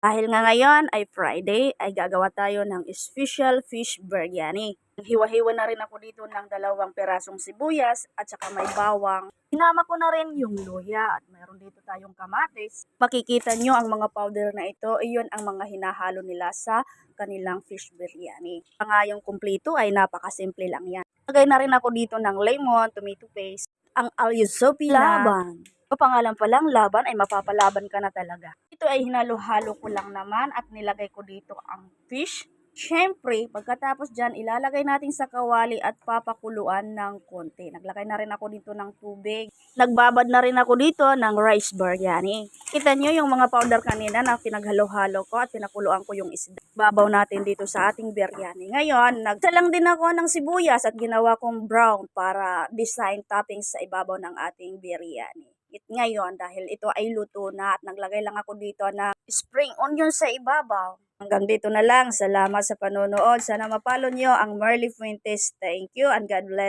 Dahil nga ngayon ay Friday, ay gagawa tayo ng special fish biryani. Hiwa-hiwa na rin ako dito ng 2 pirasong sibuyas at saka may bawang. Hinama ko na rin yung luya at mayroon dito tayong kamatis. Makikita nyo ang mga powder na ito, iyon ang mga hinahalo nila sa kanilang fish biryani. Ang yung kumpleto ay napakasimple lang yan. Lagay na rin ako dito ng lemon, tomato paste, ang al-yusopi laban. O pangalan pa lang, laban ay mapapalaban ka na talaga. Ito ay hinalo-halo ko lang naman at nilagay ko dito ang fish. Siyempre, pagkatapos dyan, ilalagay natin sa kawali at papakuluan ng konti. Naglagay na rin ako dito ng tubig. Nagbabad na rin ako dito ng rice biryani. Kita nyo yung mga powder kanina na pinaghalo-halo ko at pinakuluan ko yung isda. Babaw natin dito sa ating biryani. Ngayon, nagsalang din ako ng sibuyas at ginawa kong brown para design toppings sa ibabaw ng ating biryani. Ngayon, dahil ito ay luto na at naglagay lang ako dito na spring onion sa ibabaw. Hanggang dito na lang. Salamat sa panonood. Sana mapalo nyo ang Merly Fuentes. Thank you and God bless.